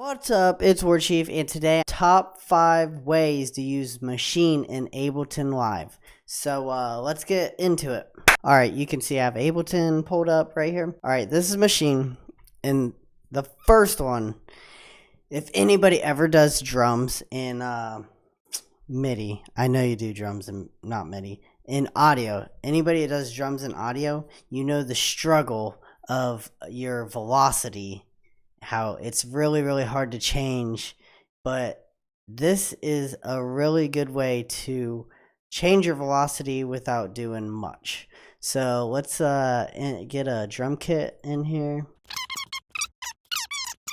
What's up? It's Warchief, and today top 5 ways to use Maschine in Ableton Live. So let's get into it. Alright, you can see I have Ableton pulled up right here. Alright, this is Maschine, and the first one, if anybody ever does drums in MIDI, I know you do drums and not MIDI, in audio, anybody that does drums in audio, you know the struggle of your velocity, how it's really hard to change, but this is a really good way to change your velocity without doing much. So let's get a drum kit in here.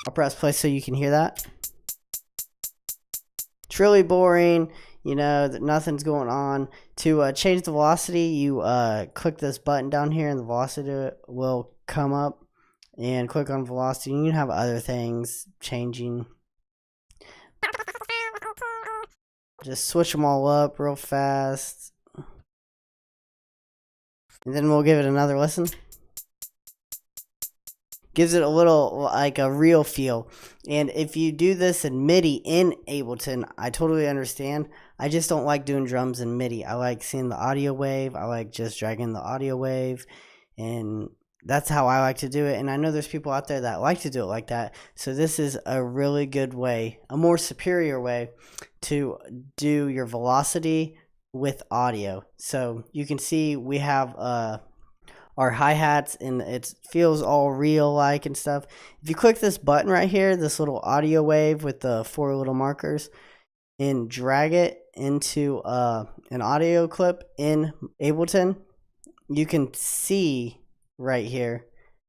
I'll press play so you can hear that. It's really boring, you know, that nothing's going on. To change the velocity, you click this button down here and the velocity will come up. And click on velocity. You can have other things changing. Just switch them all up real fast. And then we'll give it another listen. Gives it a little like a real feel. And if you do this in MIDI in Ableton, I totally understand. I just don't like doing drums in MIDI. I like seeing the audio wave. I like just dragging the audio wave, and that's how I like to do it. And I know there's people out there that like to do it like that. So this is a really good way, a more superior way to do your velocity with audio. So you can see we have our hi-hats, and it feels all real like and stuff. If you click this button right here, this little audio wave with the 4 little markers, and drag it into an audio clip in Ableton, you can see right here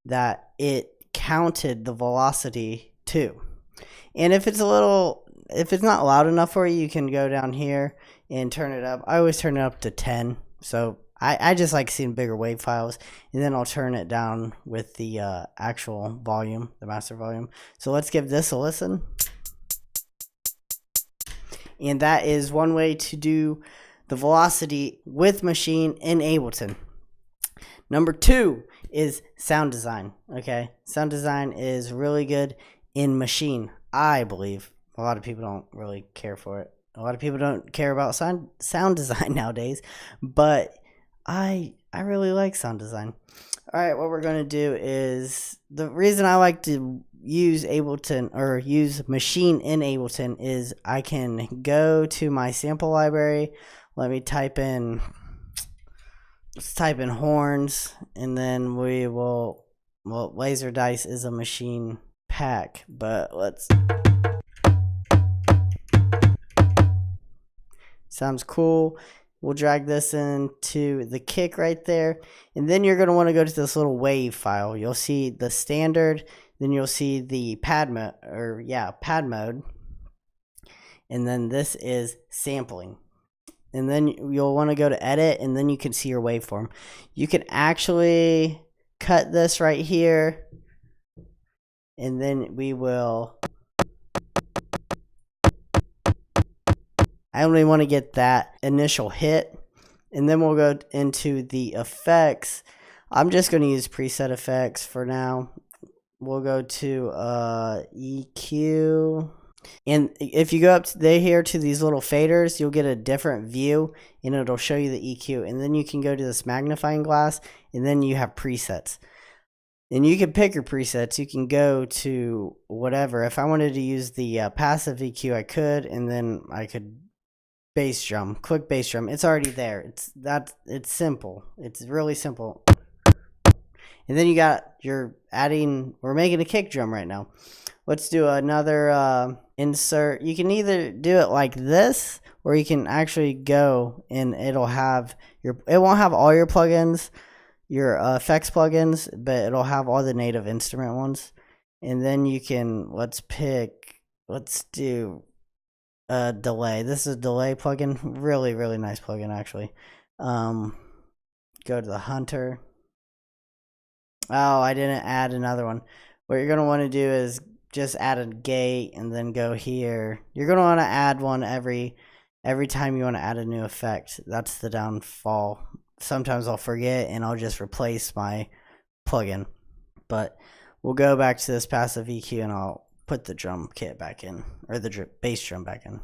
that it counted the velocity too. And if it's not loud enough for you, you can go down here and turn it up. I always turn it up to 10, so I just like seeing bigger wave files, and then I'll turn it down with the actual volume, the master volume. So let's give this a listen. And that is one way to do the velocity with Maschine in Ableton. Number 2 is sound design. Okay, sound design is really good in Maschine, I believe. A lot of people don't really care for it. A lot of people don't care about sound design nowadays, but I really like sound design. All right, what we're going to do is, the reason I like to use Ableton or use Maschine in Ableton is I can go to my sample library. Let me type in, let's type in horns, and then we will, well, laser dice is a Maschine pack, but let's, sounds cool. We'll drag this into the kick right there, and then you're going to want to go to this little wave file. You'll see the standard, then you'll see the pad mode, and then this is sampling. And then you'll want to go to edit, and then you can see your waveform. You can actually cut this right here, and then we will, I only want to get that initial hit, and then we'll go into the effects. I'm just going to use preset effects for now. We'll go to EQ. And if you go up here to these little faders, you'll get a different view, and it'll show you the EQ. And then you can go to this magnifying glass, and then you have presets. And you can pick your presets. You can go to whatever. If I wanted to use the passive EQ, I could, and then I could bass drum. Click bass drum. It's already there. It's simple. It's really simple. And then you got we're making a kick drum right now. Let's do another insert. You can either do it like this, or you can actually go and it won't have all your plugins, your effects plugins, but it'll have all the native instrument ones. And then you can, let's do a delay. This is a delay plugin. Really nice plugin, actually. Go to the Hunter. Oh, I didn't add another one. What you're going to want to do is just add a gate, and then go here. You're going to want to add one every time you want to add a new effect. That's the downfall. Sometimes I'll forget, and I'll just replace my plugin. But we'll go back to this passive EQ, and I'll put the drum kit back in, or the bass drum back in.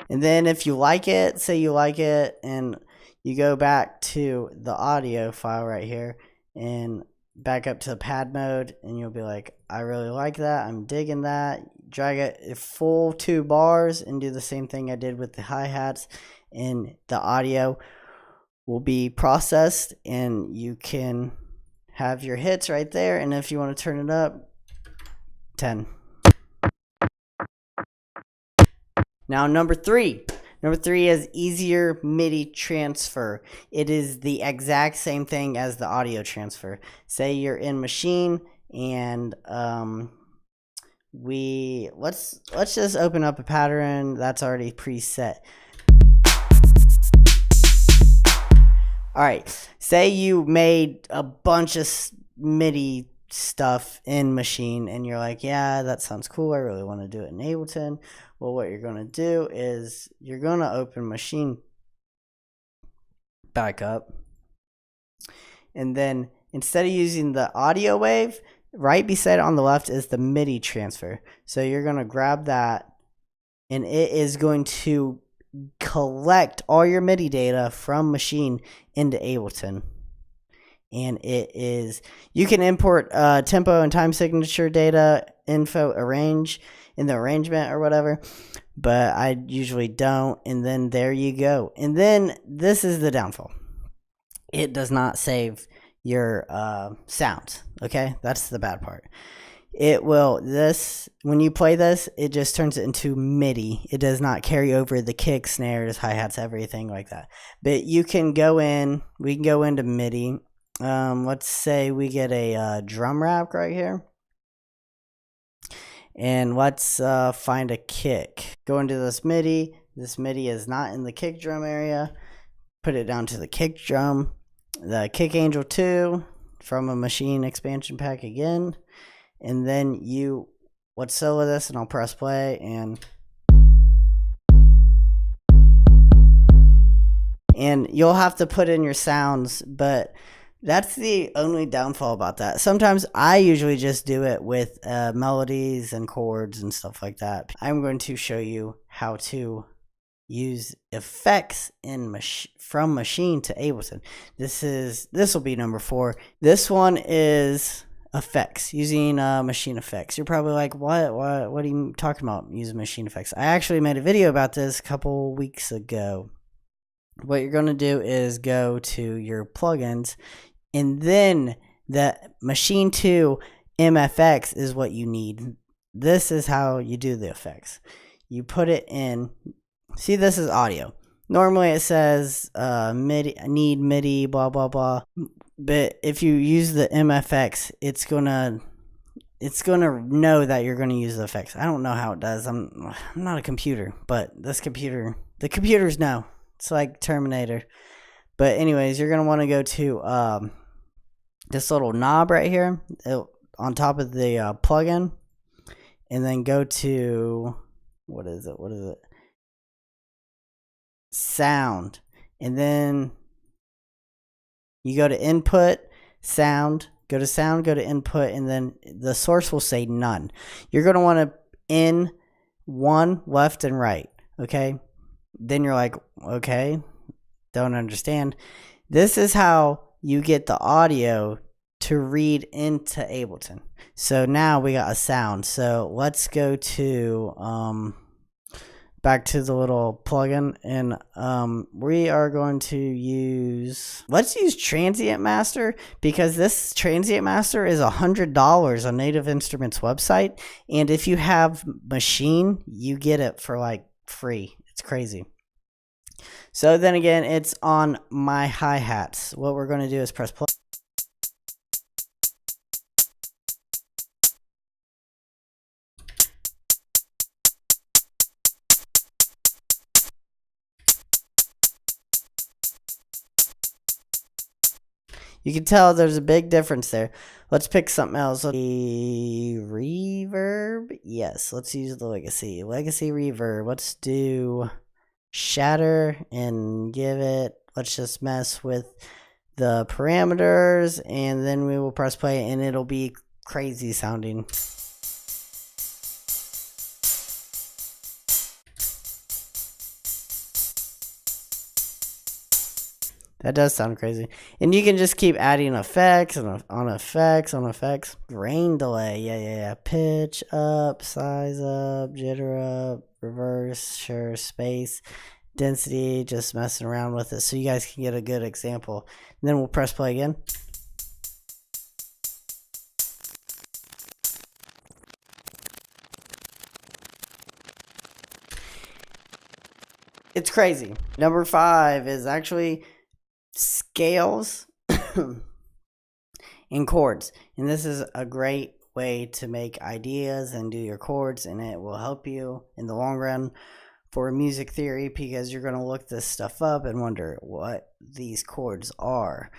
And then if you like it, say you like it, and you go back to the audio file right here and back up to pad mode, and you'll be like, I really like that, I'm digging that. Drag it full 2 bars and do the same thing I did with the hi-hats, and the audio will be processed and you can have your hits right there. And if you want to turn it up, 10. Now number 3. Number 3 is easier MIDI transfer. It is the exact same thing as the audio transfer. Say you're in Maschine, and let's just open up a pattern that's already preset. All right, say you made a bunch of MIDI stuff in Maschine, and you're like, yeah, that sounds cool, I really want to do it in Ableton. Well, what you're going to do is you're going to open Maschine back up, and then instead of using the audio wave, right beside it on the left is the MIDI transfer. So you're going to grab that, and it is going to collect all your MIDI data from Maschine into Ableton. And it is, you can import tempo and time signature data, info, arrange in the arrangement or whatever, but I usually don't. And then there you go. And then this is the downfall. It does not save your sounds. Okay, that's the bad part. It will, when you play this, it just turns it into MIDI. It does not carry over the kick, snares, hi-hats, everything like that. But you can go in, we can go into MIDI. Let's say we get a drum rack right here, and let's find a kick. Go into this MIDI. This MIDI is not in the kick drum area. Put it down to the kick drum. The Kick Angel 2 from a Maschine expansion pack again. And then let's solo this, and I'll press play, and you'll have to put in your sounds, but that's the only downfall about that. Sometimes I usually just do it with melodies and chords and stuff like that. I'm going to show you how to use effects from Maschine to Ableton. This will be number 4. This one is effects, using Maschine effects. You're probably like, what are you talking about using Maschine effects? I actually made a video about this a couple weeks ago. What you're going to do is go to your plugins, and then the Maschine 2 MFX is what you need. This is how you do the effects. You put it in. See, this is audio. Normally it says MIDI, need MIDI, blah blah blah. But if you use the MFX, it's gonna know that you're gonna use the effects. I don't know how it does. I'm not a computer, but the computers know. It's like Terminator. But anyways, you're gonna want to go to this little knob right here on top of the plugin, and then go to what is it? Sound, and then you go to input, sound, go to input, and then the source will say none. You're going to want to in 1 left and right. Okay, then you're like, okay, don't understand. This is how you get the audio to read into Ableton. So now we got a sound. So let's go to back to the little plugin, and we are going to let's use Transient Master, because this Transient Master is $100 on Native Instruments website, and if you have Maschine, you get it for like free. It's crazy. So then again, it's on my hi-hats. What we're going to do is press play. You can tell there's a big difference there. Let's pick something else. Reverb. Yes, let's use the Legacy reverb. Let's do shatter and let's just mess with the parameters, and then we will press play, and it'll be crazy sounding. That does sound crazy. And you can just keep adding effects and on effects on effects. Rain delay. Yeah. Pitch up, size up, jitter up, reverse, sure, space, density, just messing around with it so you guys can get a good example. And then we'll press play again. It's crazy. Number 5 is actually scales and chords, and this is a great way to make ideas and do your chords, and it will help you in the long run for music theory, because you're going to look this stuff up and wonder what these chords are,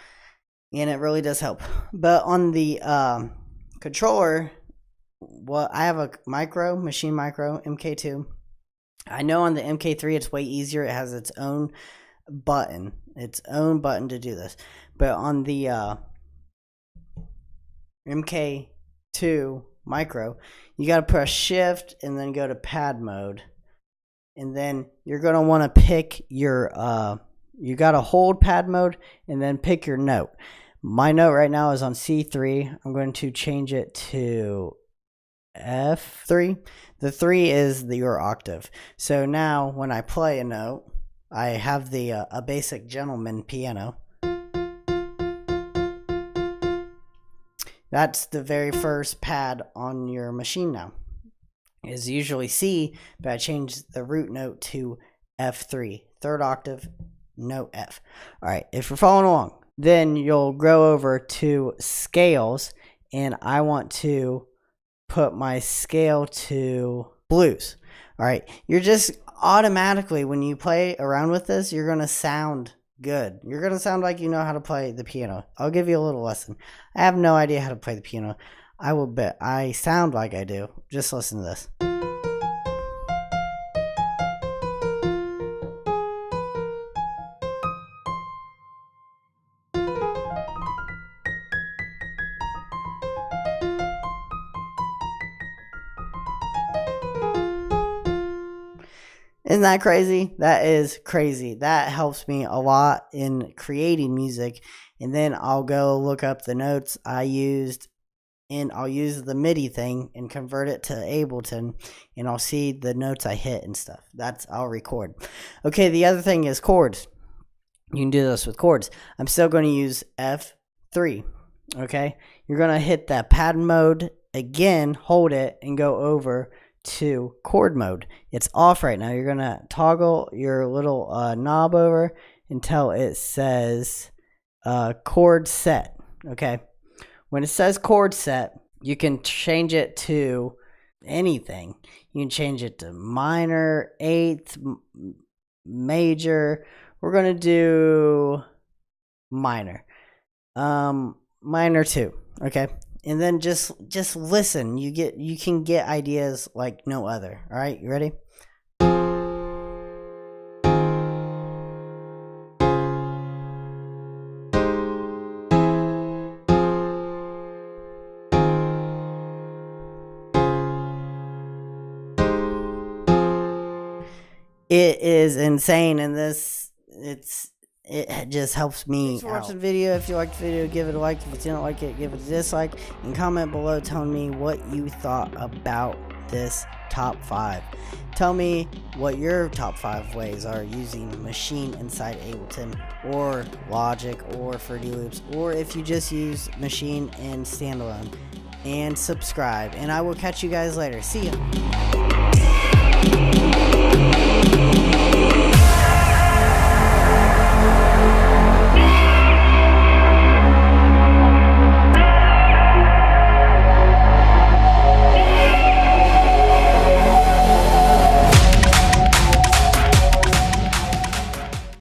and it really does help. But on the controller, well, I have a Maschine Micro MK2. I know on the MK3 it's way easier. It has its own button to do this, but on the MK2 Micro, you got to press shift and then go to pad mode, and then you're going to want to pick your you got to hold pad mode and then pick your note. My note right now is on C3. I'm going to change it to F3. The 3 is your octave. So now when I play a note, I have the a basic gentleman piano. That's the very first pad on your machine now. Is usually C, but I changed the root note to F3, 3rd octave, note F. All right, if you're following along, then you'll go over to scales, and I want to put my scale to blues. All right, you're just automatically, when you play around with this, you're going to sound good. You're going to sound like you know how to play the piano. I'll give you a little lesson. I have no idea how to play the piano. I will bet I sound like I do. Just listen to this. Isn't that crazy? That is crazy. That helps me a lot in creating music. And then I'll go look up the notes I used, and I'll use the MIDI thing and convert it to Ableton, and I'll see the notes I hit and stuff. I'll record. Okay, the other thing is chords. You can do this with chords. I'm still going to use F3. Okay, you're going to hit that pad mode again, hold it, and go over to chord mode. It's off right now. You're going to toggle your little knob over until it says chord set. Okay, when it says chord set, you can change it to anything. You can change it to minor, eighth, major. We're going to do minor. Minor 2. Okay, and then just listen. You can get ideas like no other. All right, you ready? It is insane, and it just helps me. Thanks for watching the video. If you liked the video, give it a like. If you didn't like it, give it a dislike, and comment below telling me what you thought about this top 5. Tell me what your top 5 ways are using Maschine inside Ableton or Logic or Fruity Loops, or if you just use Maschine and standalone. And subscribe, and I will catch you guys later. See ya.